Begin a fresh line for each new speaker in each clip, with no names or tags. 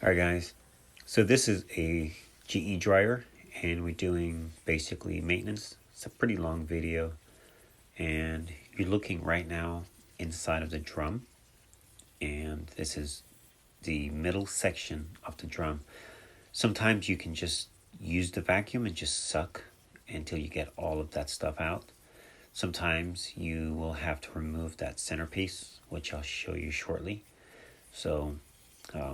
Alright guys, so this is a GE dryer and we're doing basically maintenance. It's a pretty long video and you're looking right now inside of the drum, and this is the middle section of the drum. Sometimes you can just use the vacuum and just suck until you get all of that stuff out. Sometimes you will have to remove that centerpiece, which I'll show you shortly. So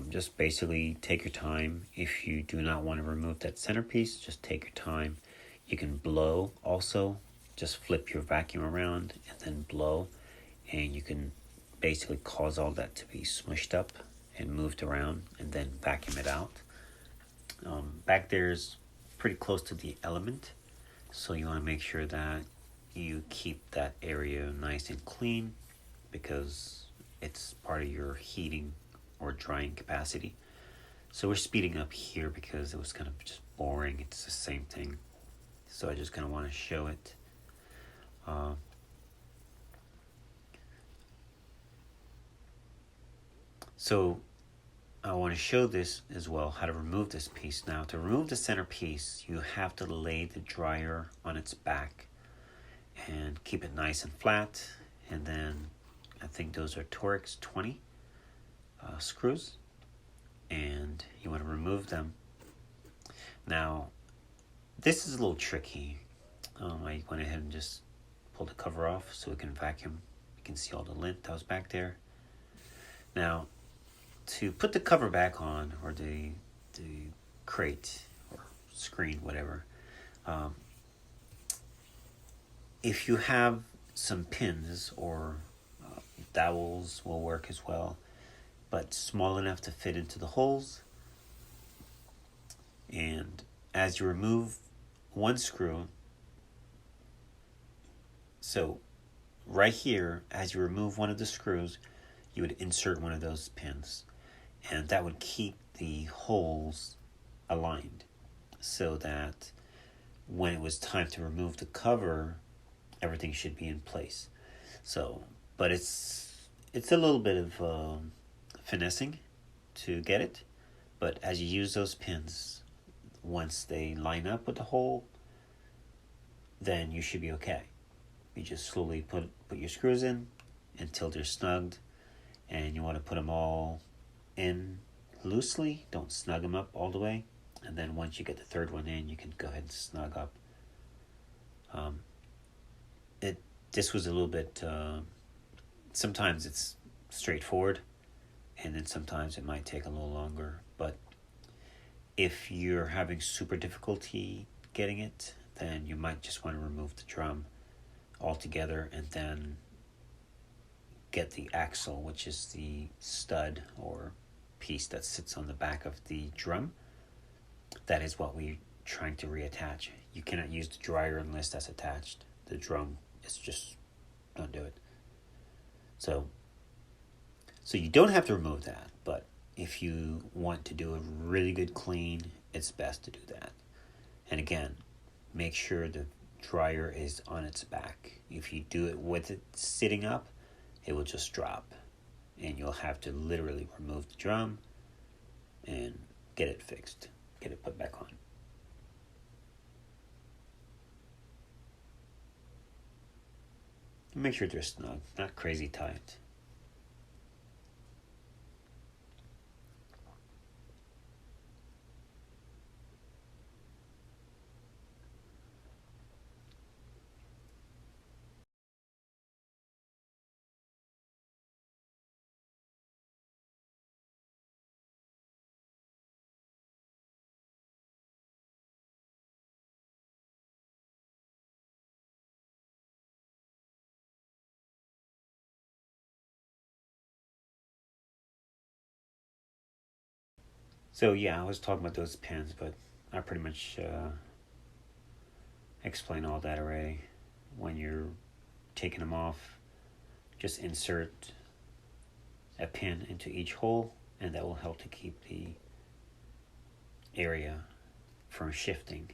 just basically take your time. If you do not want to remove that centerpiece, just take your time. You can blow also. Just flip your vacuum around and then blow, and you can basically cause all that to be smushed up and moved around and then vacuum it out. Back there is pretty close to the element, so you want to make sure that you keep that area nice and clean because it's part of your heating or drying capacity. So we're speeding up here because it was kind of just boring. It's the same thing. So I just kind of want to show it. So I want to show this as well, how to remove this piece. Now to remove the center piece, you have to lay the dryer on its back and keep it nice and flat. And then I think those are Torx 20 screws, and you want to remove them. Now this is a little tricky. I went ahead and just pulled the cover off so we can vacuum. You can see all the lint that was back there. Now to put the cover back on, or the crate or screen, whatever, if you have some pins or dowels will work as well, but small enough to fit into the holes. And as you remove one screw, so right here, as you remove one of the screws, you would insert one of those pins, and that would keep the holes aligned so that when it was time to remove the cover, everything should be in place. So, but it's a little bit of finessing to get it, but as you use those pins, once they line up with the hole, then you should be okay. You just slowly put your screws in until they're snugged, and you want to put them all in loosely. Don't snug them up all the way, and then once you get the third one in, you can go ahead and snug up. This was a little bit. Sometimes it's straightforward, and then sometimes it might take a little longer. But if you're having super difficulty getting it, then you might just want to remove the drum altogether and then get the axle, which is the stud or piece that sits on the back of the drum. That is what we're trying to reattach. You cannot use the dryer unless that's attached. The drum is just, don't do it. So you don't have to remove that, but if you want to do a really good clean, it's best to do that. And again, make sure the dryer is on its back. If you do it with it sitting up, it will just drop, and you'll have to literally remove the drum and get it fixed, get it put back on. Make sure they're snug, not crazy tight. So yeah, I was talking about those pins, but I pretty much explained all that already. When you're taking them off, just insert a pin into each hole, and that will help to keep the area from shifting.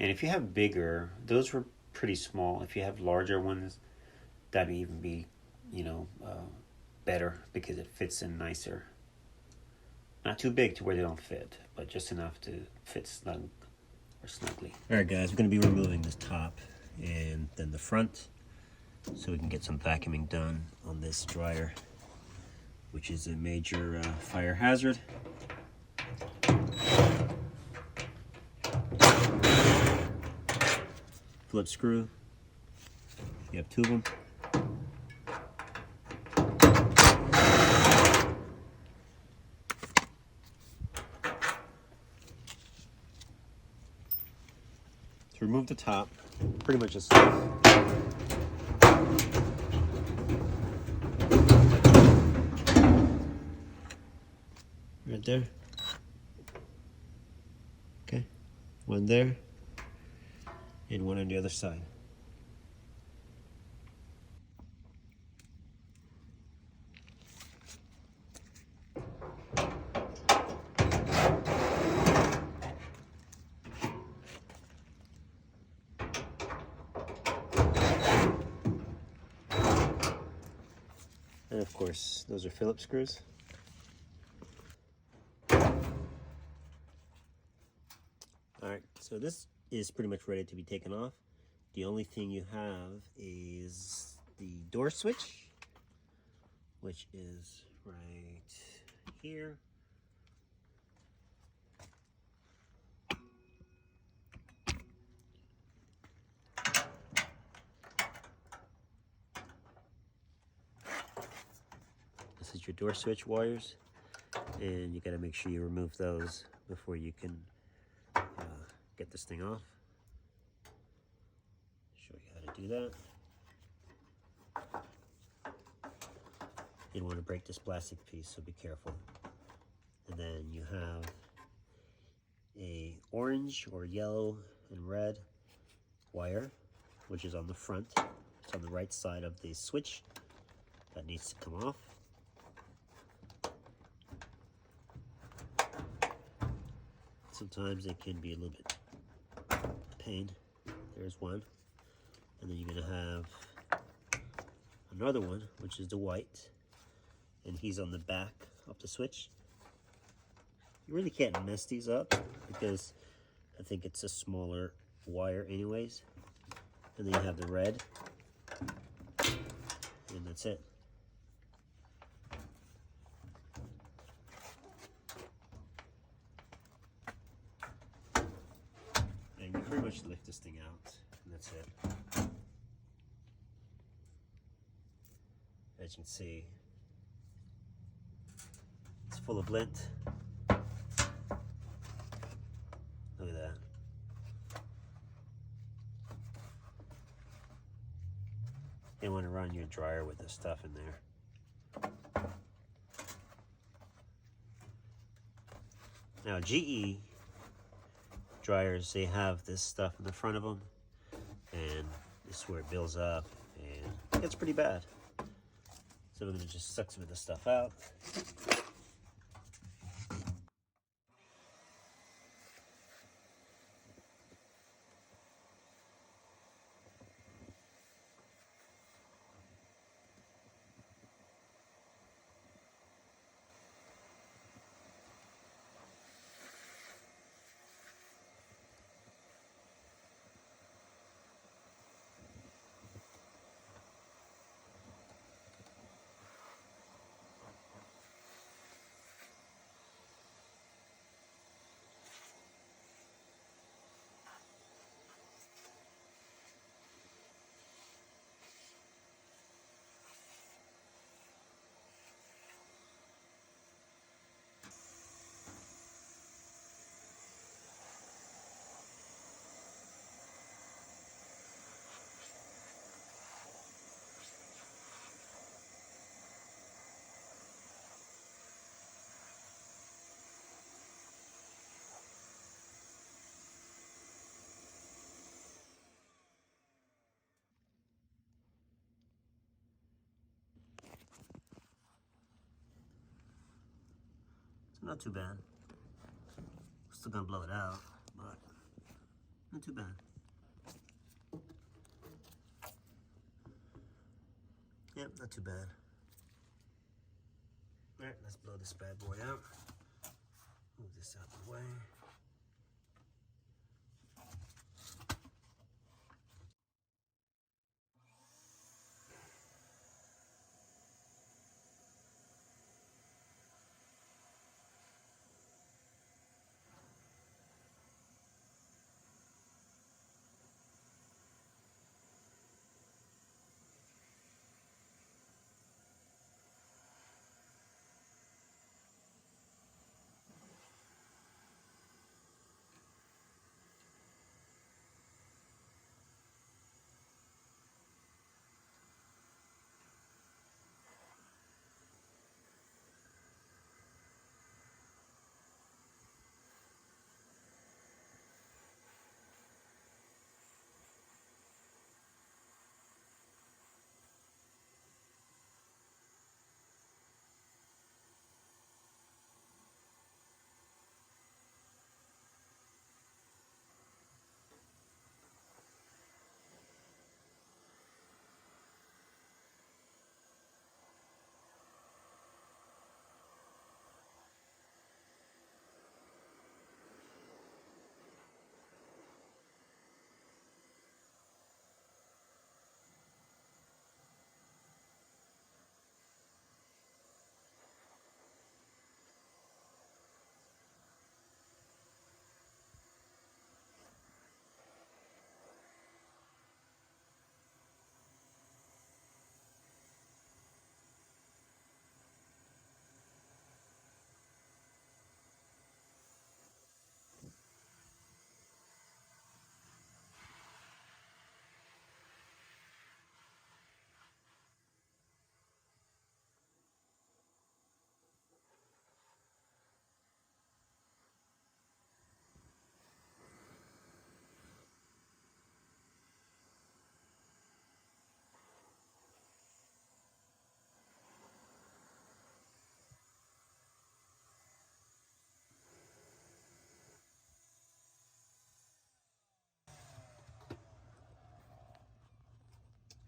And if you have bigger, those were pretty small. If you have larger ones, that'd even be, you know, better because it fits in nicer. Not too big to where they don't fit, but just enough to fit snug or snugly.
All right, guys, we're going to be removing this top and then the front so we can get some vacuuming done on this dryer, which is a major fire hazard. Phillips screw. You have 2 of them. To remove the top, pretty much just right there. Okay, one there and one on the other side. And of course, those are Phillips screws. Alright, so this is pretty much ready to be taken off. The only thing you have is the door switch, which is right here. This is your door switch wires, and you got to make sure you remove those before you can get this thing off. Show you how to do that. You don't want to break this plastic piece, so be careful. And then you have a orange or yellow and red wire, which is on the front. It's on the right side of the switch. That needs to come off. Sometimes it can be a little bit pain. There's one. And then you're going to have another one, which is the white. And he's on the back of the switch. You really can't mess these up because I think it's a smaller wire anyways. And then you have the red. And that's it. And you pretty much lift this thing out, and that's it. As you can see, it's full of lint. Look at that. You don't want to run your dryer with this stuff in there. Now, GE dryers, they have this stuff in the front of them, and this is where it builds up, and it gets pretty bad. So we're going to just suck some of this stuff out. Not too bad. Still gonna blow it out, but Not too bad. Yep, not too bad. Alright, let's blow this bad boy out. Move this out of the way.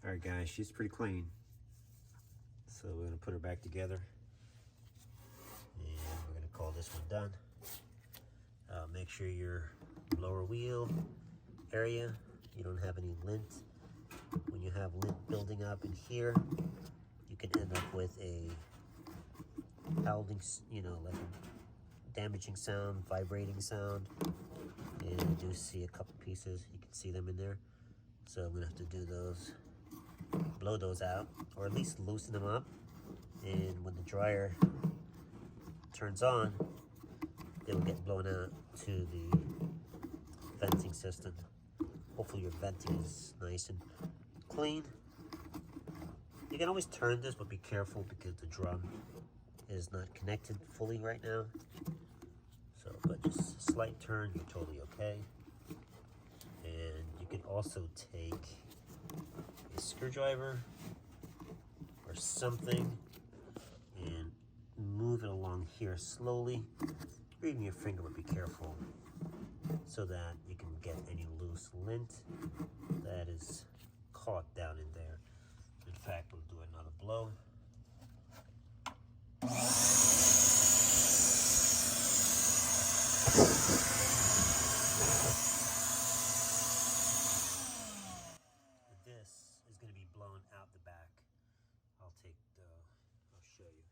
Alright guys, she's pretty clean. So we're gonna put her back together. And we're gonna call this one done. Make sure your lower wheel area, you don't have any lint. When you have lint building up in here, you can end up with a howling, like a damaging sound, vibrating sound. And I do see a couple pieces, you can see them in there. So I'm gonna have to do those, blow those out, or at least loosen them up. And when the dryer turns on, they will get blown out to the venting system. Hopefully your venting is nice and clean. You can always turn this, but be careful because the drum is not connected fully right now. So, but just a slight turn, you're totally okay. And you can also take a screwdriver or something and move it along here slowly. Or even your finger, but be careful so that you can get any loose lint that is caught down in there. In fact, we'll do another blow. This is going to be blown out the back. I'll show you.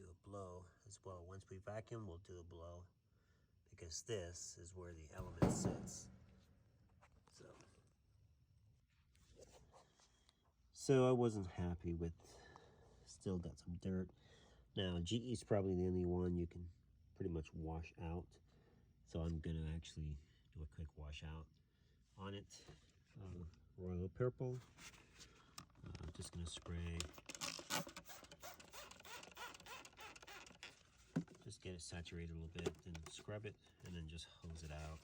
do a blow as well. Once we vacuum, we'll do a blow, because this is where the element sits. So I wasn't happy with, still got some dirt. Now GE is probably the only one you can pretty much wash out. So I'm gonna actually do a quick wash out on it. Royal Purple. Just gonna spray. Just get it saturated a little bit, then scrub it, and then just hose it out.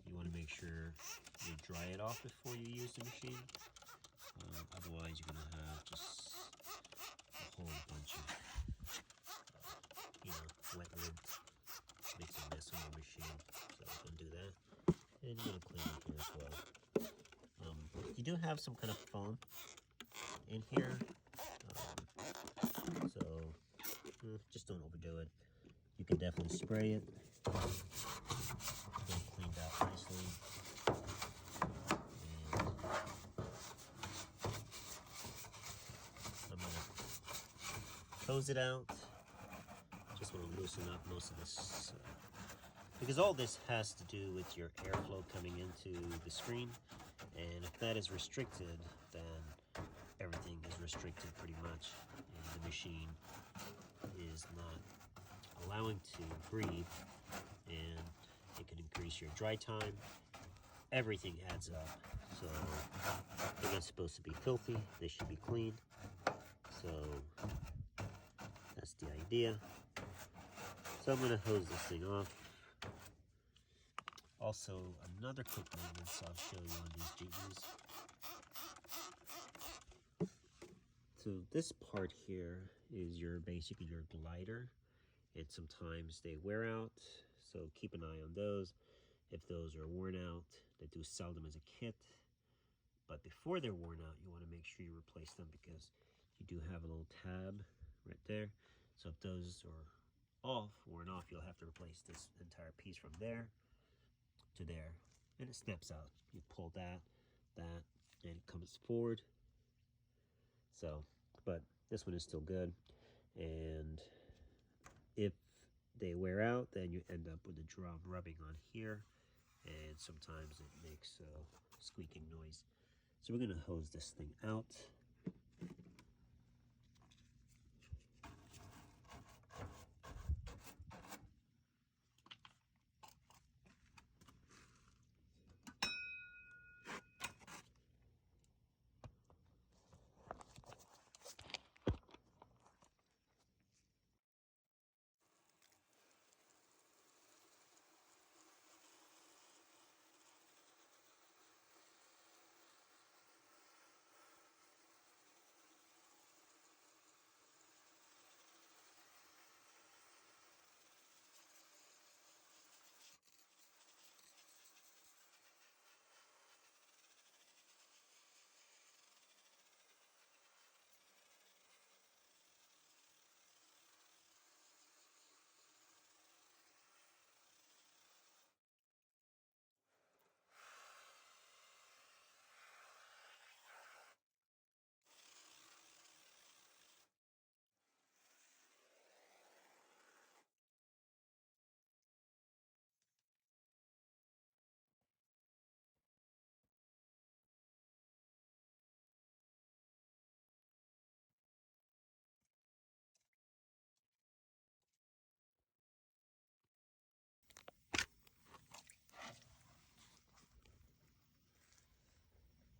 You want to make sure you dry it off before you use the machine. Otherwise, you're gonna have just a whole bunch of, wet lint makes a mess on the machine. So don't do that. And you're gonna clean it here as well. You do have some kind of foam in here, so just don't overdo it. You can definitely spray it. Get it cleaned out nicely. And I'm gonna close it out. Just want to loosen up most of this, because all this has to do with your airflow coming into the screen, and if that is restricted, then everything is restricted pretty much, and the machine is not allowing to breathe, and it can increase your dry time. Everything adds up. So they're not supposed to be filthy, they should be clean. So that's the idea. So I'm gonna hose this thing off. Also, another quick maintenance I'll show you on these GEs. So this part here is basically your glider, and sometimes they wear out, so keep an eye on those. If those are worn out, they do sell them as a kit, but before they're worn out, you want to make sure you replace them, because you do have a little tab right there. So if those are worn off, you'll have to replace this entire piece from there to there, and it snaps out. You pull that, and it comes forward. So, but this one is still good, and if they wear out, then you end up with the drum rubbing on here, and sometimes it makes a squeaking noise. So we're gonna hose this thing out.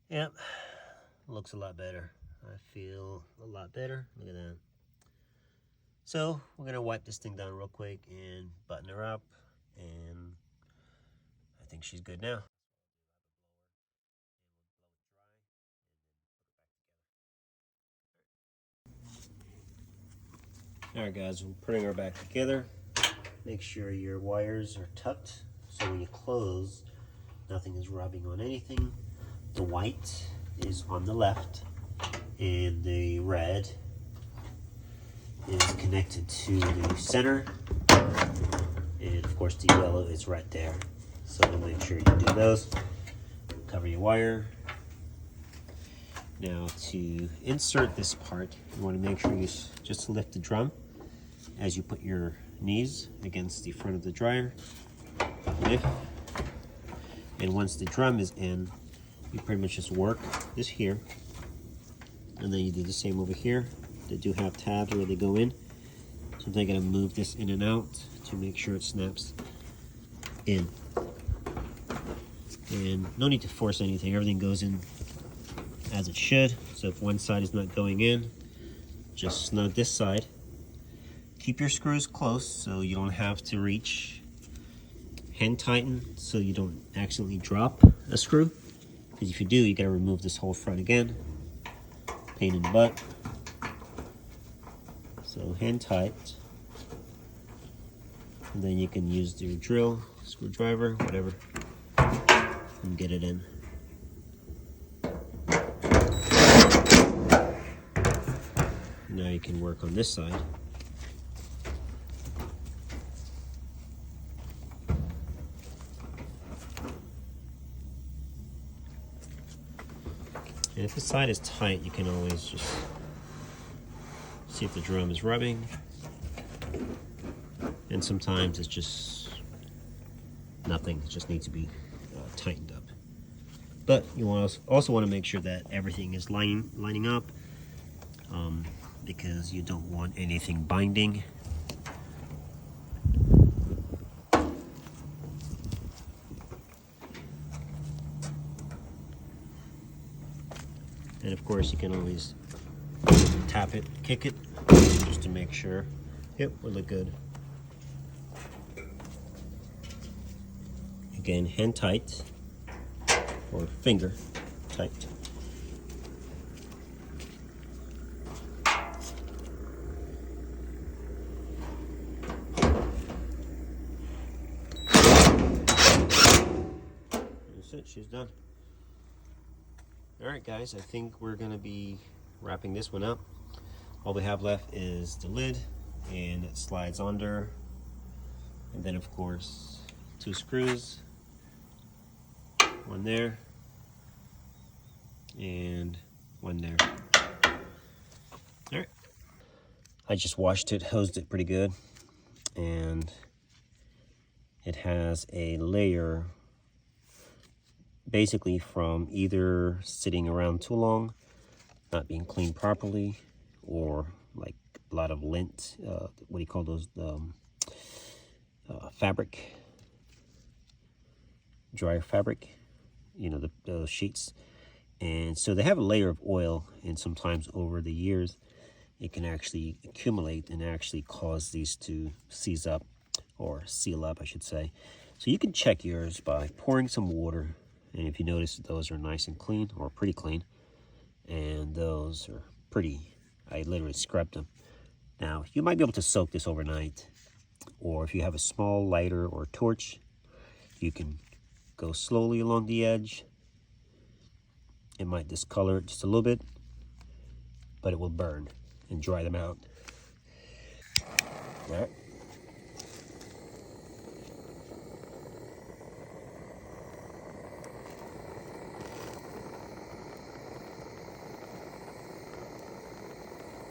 Yep, looks a lot better. I feel a lot better. Look at that. So we're gonna wipe this thing down real quick and button her up, and I think she's good now. Alright guys, we're putting her back together. Make sure your wires are tucked, so when you close, nothing is rubbing on anything. The white is on the left, and the red is connected to the center, and of course the yellow is right there. So make sure you do those. Cover your wire, Now to insert this part, you want to make sure you just lift the drum as you put your knees against the front of the dryer. Lift. And once the drum is in, you pretty much just work this here. And then you do the same over here. They do have tabs where they go in. So they're gonna move this in and out to make sure it snaps in. And no need to force anything, everything goes in as it should. So if one side is not going in, just snug this side. Keep your screws close so you don't have to reach. Hand tighten so you don't accidentally drop a screw. Because if you do, you gotta remove this whole front again. Pain in the butt. So hand tight. And then you can use your drill, screwdriver, whatever, and get it in. Now you can work on this side. And if the side is tight, you can always just see if the drum is rubbing. And sometimes it's just nothing, it just needs to be tightened up. But you also want to make sure that everything is lining up, because you don't want anything binding. And of course you can always tap it, kick it, just to make sure. Yep, we look good. Again, hand tight, or finger tight. That's it, she's done. Alright guys, I think we're going to be wrapping this one up. All we have left is the lid, and it slides under. And then of course, 2 screws. One there, and one there. All right. I just washed it, hosed it pretty good, and it has a layer basically from either sitting around too long, not being cleaned properly, or like a lot of lint, what do you call those, fabric, dry fabric, you know, the sheets. And so they have a layer of oil, and sometimes over the years it can actually accumulate and actually cause these to seize up, or seal up I should say. So you can check yours by pouring some water, and if you notice that those are nice and clean, or pretty clean, and those are pretty, I literally scrubbed them. Now you might be able to soak this overnight, or if you have a small lighter or torch, you can go slowly along the edge. It might discolor it just a little bit, but it will burn and dry them out. All right.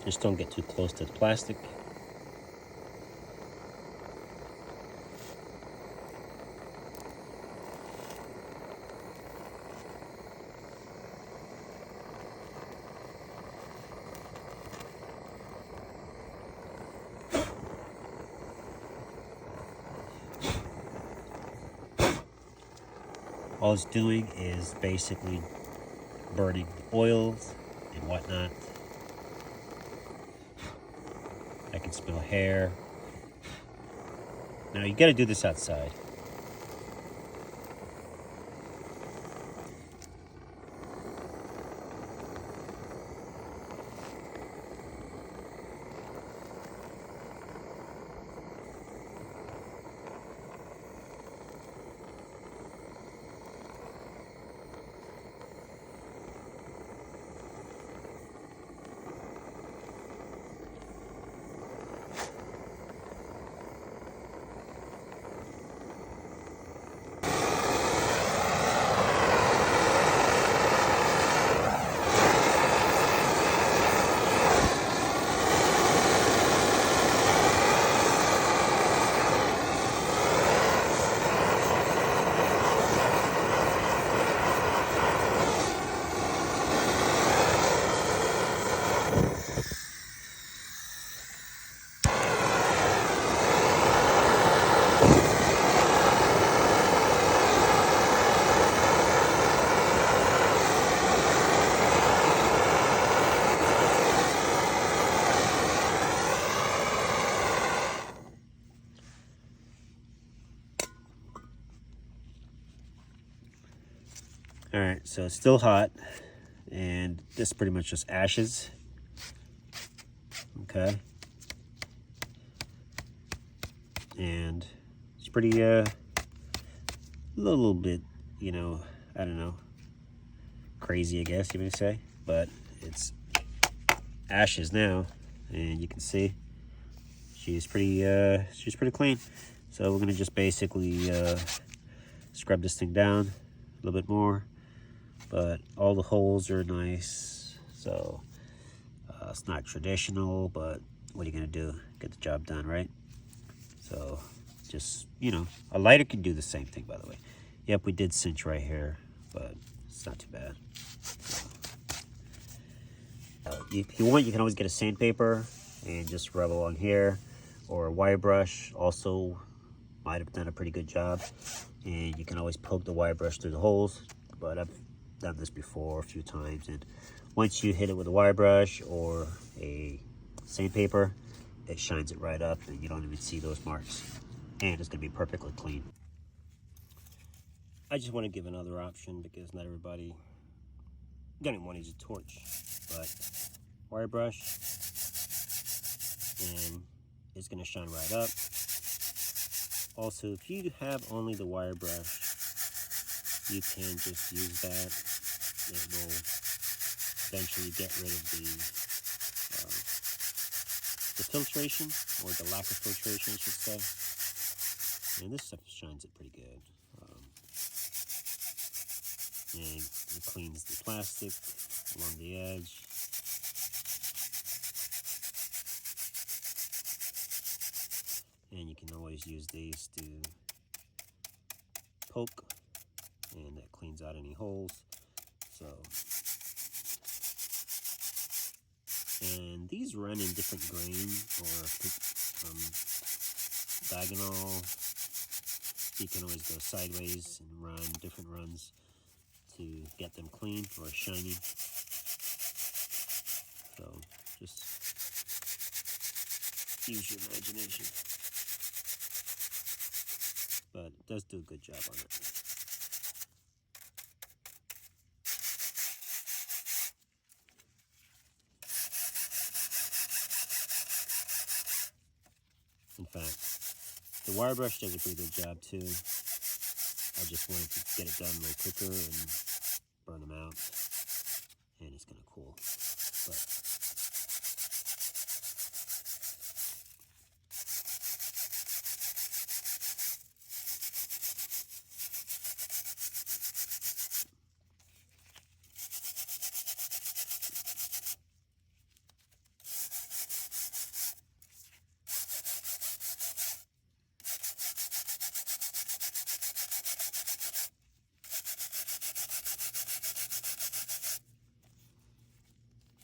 Just don't get too close to the plastic. All it's doing is basically burning oils and whatnot. I can smell hair. Now you got to do this outside. All right, so it's still hot, and this is pretty much just ashes. Okay. And it's pretty, a little bit, you know, I don't know, crazy, I guess you may say, but it's ashes now, and you can see she's pretty clean. So we're gonna just basically scrub this thing down a little bit more, but all the holes are nice. So it's not traditional, but what are you gonna do? Get the job done, right? So just, you know, a lighter can do the same thing, by the way. Yep, we did cinch right here, but it's not too bad. If you want, you can always get a sandpaper and just rub along here, or a wire brush also might have done a pretty good job. And you can always poke the wire brush through the holes, but I've done this before a few times. And once you hit it with a wire brush or a sandpaper, it shines it right up and you don't even see those marks, and it's going to be perfectly clean. I just want to give another option because not everybody don't even want to use a torch, but wire brush, and it's going to shine right up. Also, if you have only the wire brush, you can just use that. It will eventually get rid of the filtration, or the lack of filtration, I should say. And this stuff shines it pretty good. And it cleans the plastic along the edge. And you can always use these to poke, and that cleans out any holes. So, and these run in different grain, or diagonal. You can always go sideways and run different runs to get them clean or shiny. So just use your imagination. But it does do a good job on it. In fact, the wire brush does a pretty good job too. I just wanted to get it done a little quicker and burn them out, and it's kind of cool. But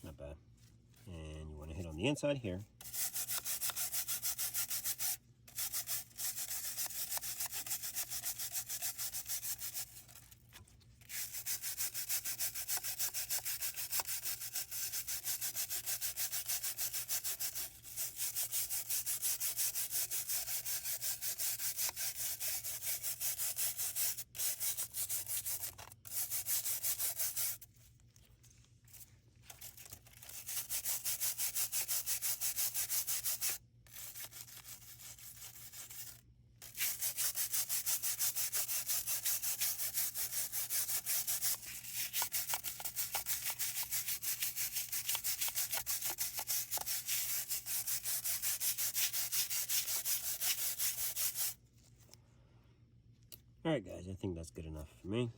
not bad. And you want to hit on the inside here. Alright guys, I think that's good enough for me.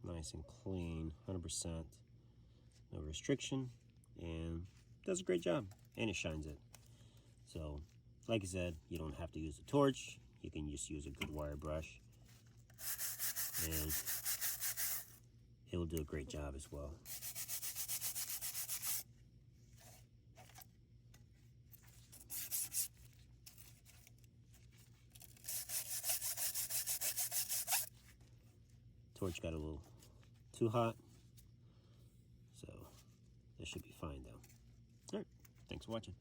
Nice and clean, 100%, no restriction, and does a great job, and it shines it. So, like I said, you don't have to use a torch, you can just use a good wire brush, and it will do a great job as well. Torch got a little too hot, so this should be fine though. Alright, thanks for watching.